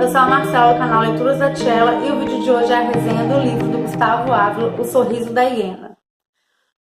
eu sou a Marcela do canal Leituras da Tchela e o vídeo de hoje é a resenha do livro do Gustavo Ávila, O Sorriso da Hiena.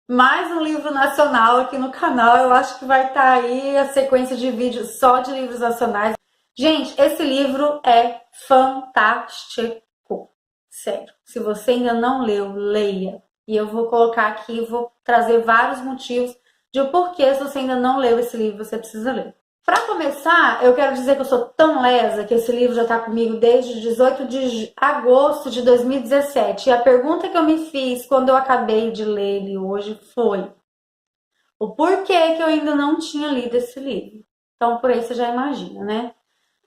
Mais um livro nacional aqui no canal, eu acho que vai estar aí a sequência de vídeos só de livros nacionais. Gente, esse livro é fantástico, sério. Se você ainda não leu, leia. E eu vou colocar aqui, vou trazer vários motivos de o porquê, se você ainda não leu esse livro, você precisa ler. Para começar, eu quero dizer que eu sou tão lesa que esse livro já está comigo desde 18 de agosto de 2017. E a pergunta que eu me fiz quando eu acabei de ler ele hoje foi o porquê que eu ainda não tinha lido esse livro. Então, por aí você já imagina, né?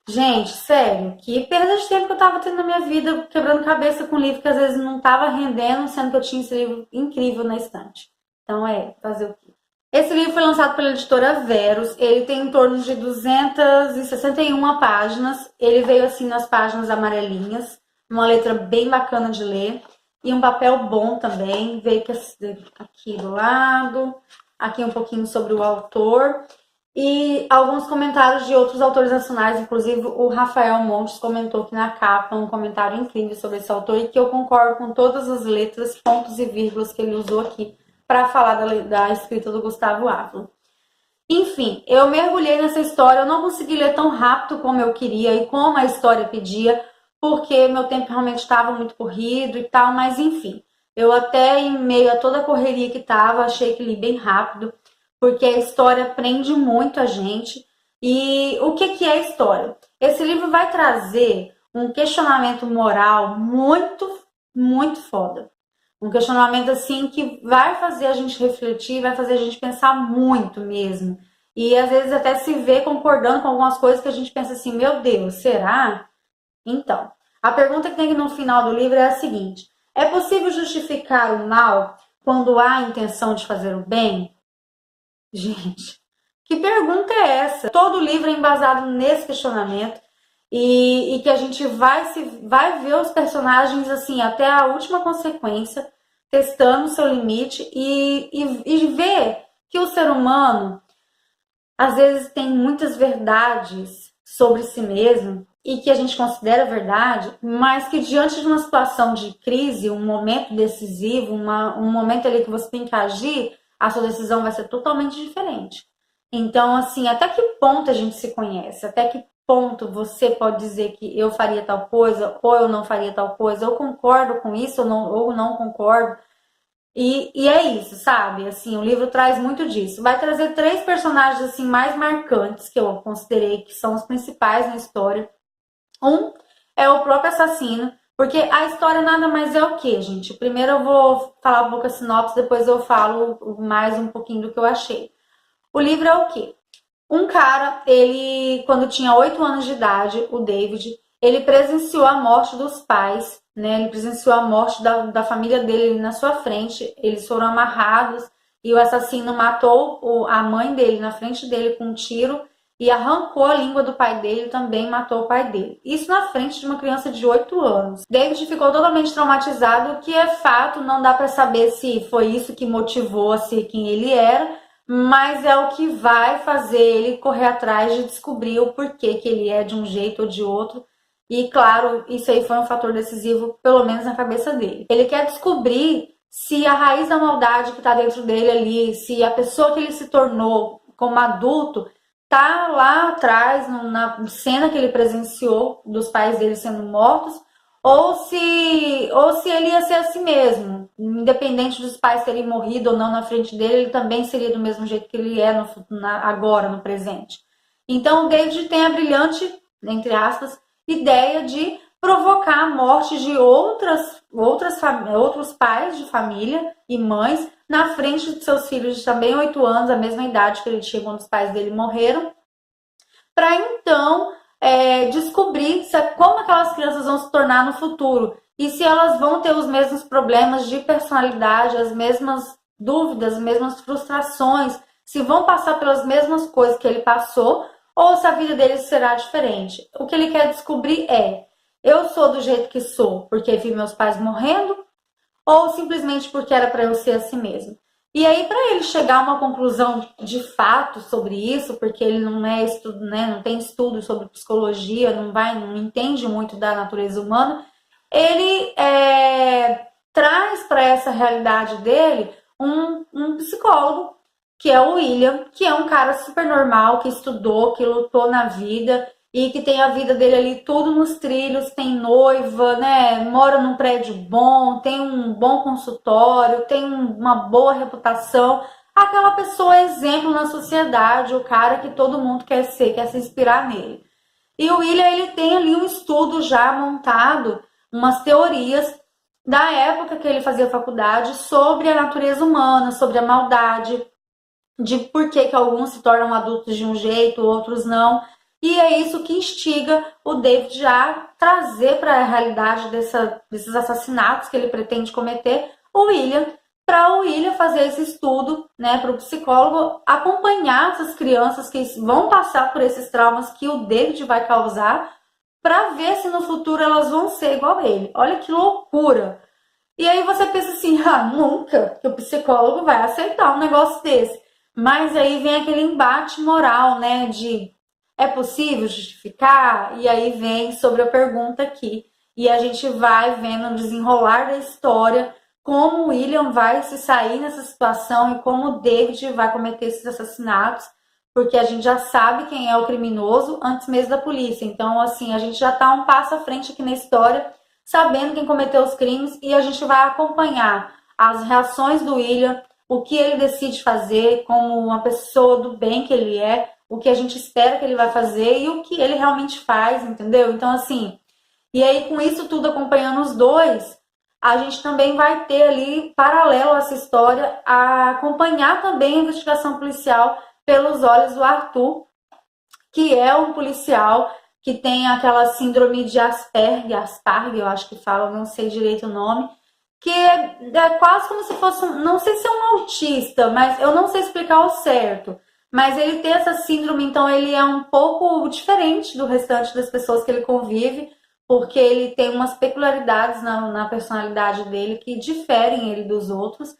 Gente, sério, que perda de tempo que eu estava tendo na minha vida, quebrando cabeça com livro que às vezes não estava rendendo, sendo que eu tinha esse livro incrível na estante. Então, fazer o quê? Esse livro foi lançado pela editora Verus, ele tem em torno de 261 páginas, ele veio assim nas páginas amarelinhas, uma letra bem bacana de ler e um papel bom também, veio aqui do lado, aqui um pouquinho sobre o autor e alguns comentários de outros autores nacionais, inclusive o Rafael Montes comentou aqui na capa um comentário incrível sobre esse autor e que eu concordo com todas as letras, pontos e vírgulas que ele usou aqui para falar da escrita do Gustavo Ávila. Enfim, eu mergulhei nessa história, eu não consegui ler tão rápido como eu queria e como a história pedia, porque meu tempo realmente estava muito corrido e tal, mas enfim, eu até em meio a toda a correria que estava, achei que li bem rápido, porque a história prende muito a gente. E o que é a história? Esse livro vai trazer um questionamento moral muito, muito foda. Um questionamento assim que vai fazer a gente refletir, vai fazer a gente pensar muito mesmo. E às vezes até se ver concordando com algumas coisas que a gente pensa assim, meu Deus, será? Então, a pergunta que tem no final do livro é a seguinte: é possível justificar o mal quando há a intenção de fazer o bem? Gente, que pergunta é essa? Todo livro é embasado nesse questionamento. E que a gente vai ver os personagens assim até a última consequência, testando o seu limite e ver que o ser humano às vezes tem muitas verdades sobre si mesmo e que a gente considera verdade, mas que diante de uma situação de crise, um momento decisivo, um momento ali que você tem que agir, a sua decisão vai ser totalmente diferente. Então, assim, até que ponto a gente se conhece? Até que ponto você pode dizer que eu faria tal coisa ou eu não faria tal coisa? Eu concordo com isso ou não concordo? E é isso, sabe? Assim, o livro traz muito disso. Vai trazer 3 personagens assim mais marcantes que eu considerei que são os principais na história. Um é o próprio assassino, porque a história nada mais é o que, gente? Primeiro eu vou falar um pouco a sinopse, depois eu falo mais um pouquinho do que eu achei. O livro é o quê? Um cara, ele, quando tinha 8 anos de idade, o David, ele presenciou a morte dos pais, né? Ele presenciou a morte da família dele na sua frente. Eles foram amarrados e o assassino matou a mãe dele na frente dele com um tiro e arrancou a língua do pai dele e também matou o pai dele. Isso na frente de uma criança de 8 anos. David ficou totalmente traumatizado, o que é fato, não dá para saber se foi isso que motivou a ser quem ele era, mas é o que vai fazer ele correr atrás de descobrir o porquê que ele é de um jeito ou de outro. E claro, isso aí foi um fator decisivo, pelo menos na cabeça dele. Ele quer descobrir se a raiz da maldade que está dentro dele ali, se a pessoa que ele se tornou como adulto tá lá atrás, na cena que ele presenciou dos pais dele sendo mortos, ou se ele ia ser assim mesmo, independente dos pais terem morrido ou não na frente dele, ele também seria do mesmo jeito que ele é agora, no presente. Então o David tem a brilhante, entre aspas, ideia de provocar a morte de outros pais de família e mães na frente de seus filhos de também 8 anos, a mesma idade que ele tinha quando os pais dele morreram, para então descobrir como aquelas crianças vão se tornar no futuro e se elas vão ter os mesmos problemas de personalidade, as mesmas dúvidas, as mesmas frustrações, se vão passar pelas mesmas coisas que ele passou ou se a vida deles será diferente. O que ele quer descobrir é: eu sou do jeito que sou porque vi meus pais morrendo ou simplesmente porque era para eu ser assim mesmo? E aí, para ele chegar a uma conclusão de fato sobre isso, porque ele não é estudo, né, não tem estudo sobre psicologia, não entende muito da natureza humana, ele traz para essa realidade dele um psicólogo, que é o William, que é um cara super normal, que estudou, que lutou na vida e que tem a vida dele ali tudo nos trilhos, tem noiva, né? Mora num prédio bom, tem um bom consultório, tem uma boa reputação. Aquela pessoa exemplo na sociedade, o cara que todo mundo quer ser, quer se inspirar nele. E o William, ele tem ali um estudo já montado, umas teorias da época que ele fazia faculdade sobre a natureza humana, sobre a maldade, de por que alguns se tornam adultos de um jeito, outros não. E é isso que instiga o David a trazer para a realidade desses assassinatos que ele pretende cometer o William, para o William fazer esse estudo, né, para o psicólogo acompanhar essas crianças que vão passar por esses traumas que o David vai causar, para ver se no futuro elas vão ser igual a ele. Olha que loucura! E aí você pensa assim, nunca que o psicólogo vai aceitar um negócio desse. Mas aí vem aquele embate moral, né, de é possível justificar? E aí vem sobre a pergunta aqui. E a gente vai vendo o desenrolar da história, como o William vai se sair nessa situação e como o David vai cometer esses assassinatos, porque a gente já sabe quem é o criminoso antes mesmo da polícia. Então, assim, a gente já está um passo à frente aqui na história, sabendo quem cometeu os crimes, e a gente vai acompanhar as reações do William, o que ele decide fazer como uma pessoa do bem que ele é, o que a gente espera que ele vai fazer e o que ele realmente faz, entendeu? Então, assim, e aí com isso tudo acompanhando os dois, a gente também vai ter ali, paralelo a essa história, a acompanhar também a investigação policial pelos olhos do Arthur, que é um policial que tem aquela síndrome de Asperger, eu acho que fala, não sei direito o nome, que é quase como se fosse, não sei se é um autista, mas eu não sei explicar ao certo. Mas ele tem essa síndrome, então ele é um pouco diferente do restante das pessoas que ele convive, porque ele tem umas peculiaridades na personalidade dele que diferem ele dos outros,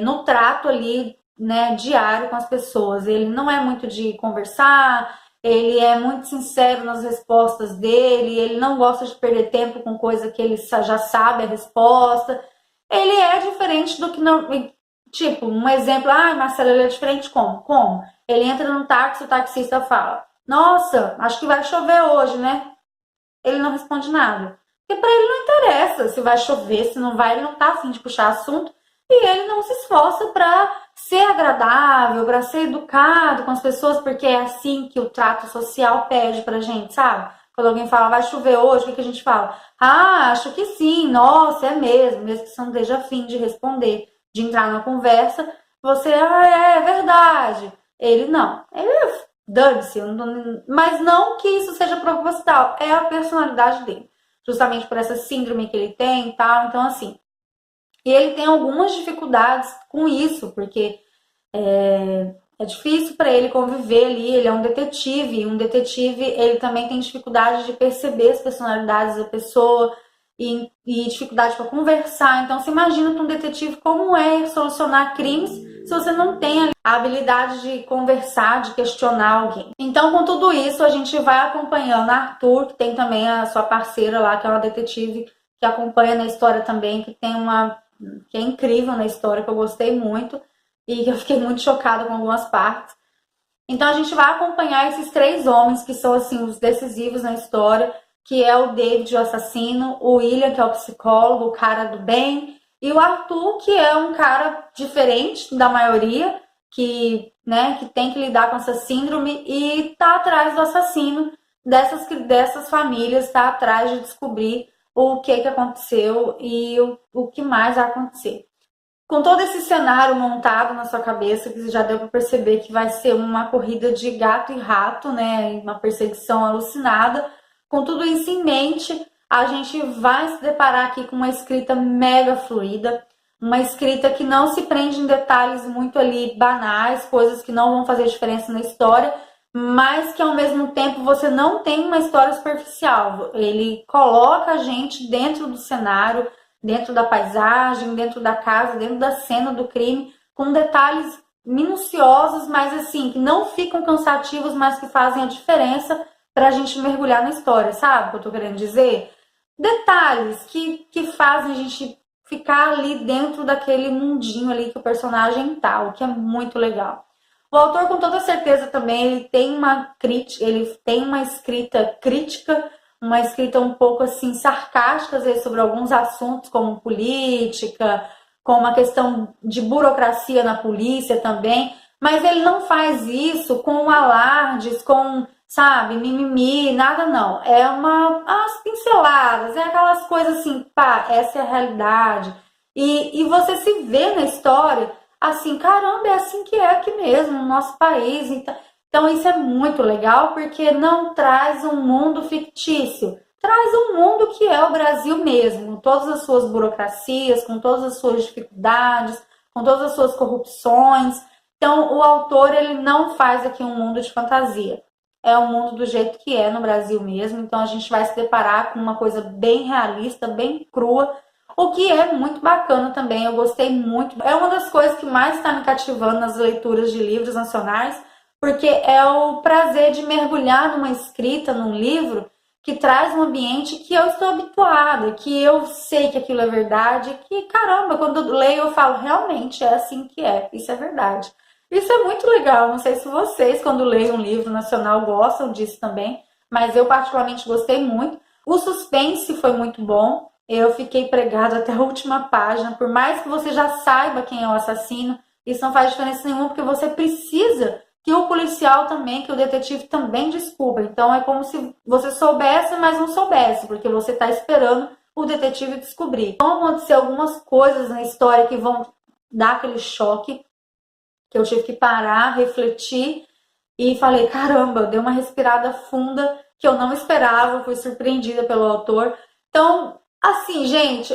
no trato ali, né, diário com as pessoas. Ele não é muito de conversar, ele é muito sincero nas respostas dele, ele não gosta de perder tempo com coisa que ele já sabe a resposta. Ele é diferente do que não. Tipo, um exemplo, Marcelo, ele é diferente como? Como? Ele entra no táxi, o taxista fala: Nossa, acho que vai chover hoje, né? Ele não responde nada. Porque pra ele não interessa se vai chover, se não vai, ele não tá afim de puxar assunto. E ele não se esforça pra ser agradável, pra ser educado com as pessoas, porque é assim que o trato social pede pra gente, sabe? Quando alguém fala, vai chover hoje, o que a gente fala? Acho que sim, nossa, é mesmo que você não esteja afim de responder, de entrar na conversa, você, é verdade. Ele não, ele dane-se, mas não que isso seja proposital, é a personalidade dele, justamente por essa síndrome que ele tem e tal, então assim, e ele tem algumas dificuldades com isso, porque é difícil para ele conviver ali, ele é um detetive, e um detetive ele também tem dificuldade de perceber as personalidades da pessoa e dificuldade para conversar. Então, você imagina para um detetive como é solucionar crimes se você não tem a habilidade de conversar, de questionar alguém. Então, com tudo isso, a gente vai acompanhando a Arthur, que tem também a sua parceira lá, que é uma detetive que acompanha na história também, que é incrível na história, que eu gostei muito e eu fiquei muito chocada com algumas partes. Então a gente vai acompanhar esses três homens que são assim os decisivos na história, que é o David, o assassino, o William, que é o psicólogo, o cara do bem, e o Arthur, que é um cara diferente da maioria, que, né, que tem que lidar com essa síndrome e tá atrás do assassino dessas famílias, tá atrás de descobrir o que aconteceu e o que mais vai acontecer. Com todo esse cenário montado na sua cabeça, que já deu para perceber que vai ser uma corrida de gato e rato, né? Uma perseguição alucinada. Com tudo isso em mente, a gente vai se deparar aqui com uma escrita mega fluida, uma escrita que não se prende em detalhes muito ali banais, coisas que não vão fazer diferença na história, mas que ao mesmo tempo você não tem uma história superficial. Ele coloca a gente dentro do cenário, dentro da paisagem, dentro da casa, dentro da cena do crime, com detalhes minuciosos, mas assim, que não ficam cansativos, mas que fazem a diferença pra gente mergulhar na história, sabe o que eu tô querendo dizer? Detalhes que fazem a gente ficar ali dentro daquele mundinho ali que o personagem tá, o que é muito legal. O autor, com toda certeza, também ele tem uma crítica, ele tem uma escrita crítica, uma escrita um pouco assim sarcástica, às vezes, sobre alguns assuntos como política, como a questão de burocracia na polícia também, mas ele não faz isso com alardes, com, sabe, mimimi, nada não. É umas pinceladas, é aquelas coisas assim, pá, essa é a realidade. E você se vê na história assim, caramba, é assim que é aqui mesmo, no nosso país. Então isso é muito legal, porque não traz um mundo fictício, traz um mundo que é o Brasil mesmo, com todas as suas burocracias, com todas as suas dificuldades, com todas as suas corrupções. Então o autor, ele não faz aqui um mundo de fantasia. É um mundo do jeito que é no Brasil mesmo, então a gente vai se deparar com uma coisa bem realista, bem crua, o que é muito bacana também, eu gostei muito. É uma das coisas que mais está me cativando nas leituras de livros nacionais, porque é o prazer de mergulhar numa escrita, num livro, que traz um ambiente que eu estou habituada, que eu sei que aquilo é verdade, que caramba, quando eu leio eu falo, realmente é assim que é, isso é verdade. Isso é muito legal, não sei se vocês, quando leem um livro nacional, gostam disso também, mas eu particularmente gostei muito. O suspense foi muito bom. Eu fiquei pregada até a última página, por mais que você já saiba quem é o assassino, isso não faz diferença nenhuma, porque você precisa que o policial também, que o detetive também descubra. Então é como se você soubesse, mas não soubesse, porque você está esperando o detetive descobrir. Vão acontecer algumas coisas na história que vão dar aquele choque, que eu tive que parar, refletir, e falei, caramba, deu uma respirada funda que eu não esperava, fui surpreendida pelo autor. Então, assim, gente,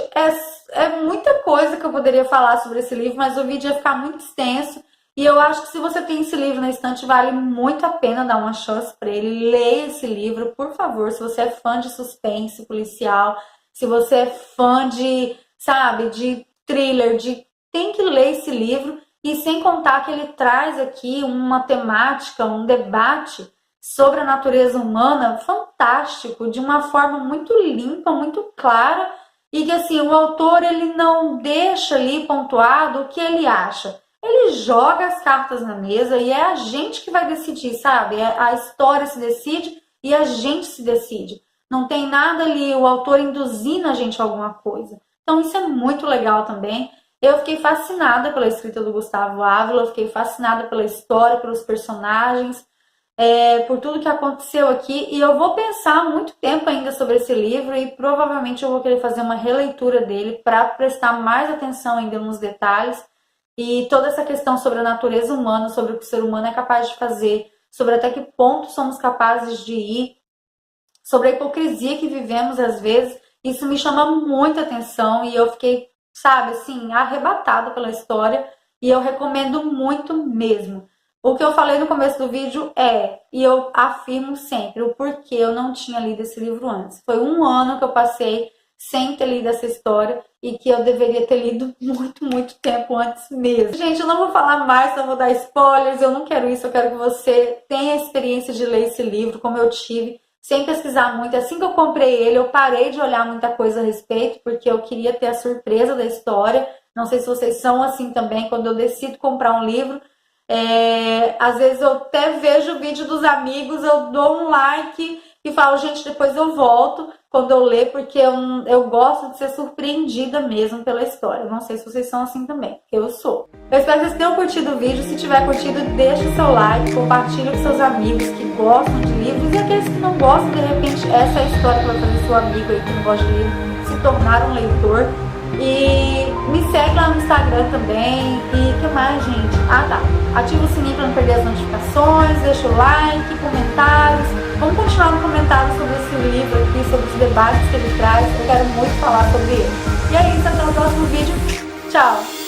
é muita coisa que eu poderia falar sobre esse livro, mas o vídeo ia ficar muito extenso. E eu acho que se você tem esse livro na estante, vale muito a pena dar uma chance para ele. Leia esse livro, por favor. Se você é fã de suspense policial, se você é fã de, sabe, de thriller, tem que ler esse livro. E sem contar que ele traz aqui uma temática, um debate sobre a natureza humana fantástico, de uma forma muito limpa, muito clara, e que assim, o autor, ele não deixa ali pontuado o que ele acha. Ele joga as cartas na mesa e é a gente que vai decidir, sabe? A história se decide e a gente se decide. Não tem nada ali o autor induzindo a gente a alguma coisa. Então isso é muito legal também. Eu fiquei fascinada pela escrita do Gustavo Ávila, eu fiquei fascinada pela história, pelos personagens, por tudo que aconteceu aqui. E eu vou pensar muito tempo ainda sobre esse livro e provavelmente eu vou querer fazer uma releitura dele para prestar mais atenção ainda nos detalhes. E toda essa questão sobre a natureza humana, sobre o que o ser humano é capaz de fazer, sobre até que ponto somos capazes de ir, sobre a hipocrisia que vivemos às vezes, isso me chama muita atenção e eu fiquei, sabe, assim, arrebatada pela história e eu recomendo muito mesmo. O que eu falei no começo do vídeo e eu afirmo sempre, o porquê eu não tinha lido esse livro antes. Foi um ano que eu passei sem ter lido essa história e que eu deveria ter lido muito, muito tempo antes mesmo. Gente, eu não vou falar mais, não vou dar spoilers, eu não quero isso, eu quero que você tenha a experiência de ler esse livro, como eu tive, sem pesquisar muito. Assim que eu comprei ele, eu parei de olhar muita coisa a respeito, porque eu queria ter a surpresa da história. Não sei se vocês são assim também, quando eu decido comprar um livro, às vezes eu até vejo o vídeo dos amigos, eu dou um like e falo, gente, depois eu volto quando eu ler, porque eu gosto de ser surpreendida mesmo pela história. Não sei se vocês são assim também, porque eu sou. Eu espero que vocês tenham curtido o vídeo. Se tiver curtido, deixa o seu like, compartilha com seus amigos que gostam de livros e aqueles que não gostam, de repente, essa é a história que vai fazer seu amigo aí que não gosta de livro se tornar um leitor. E me segue lá no Instagram também. E o que mais, gente? Ativa o sininho para não perder as notificações, deixa o like, comentários. Vamos continuar no comentário sobre esse livro aqui, sobre os debates que ele traz. Eu quero muito falar sobre ele. E é isso, até o próximo vídeo. Tchau!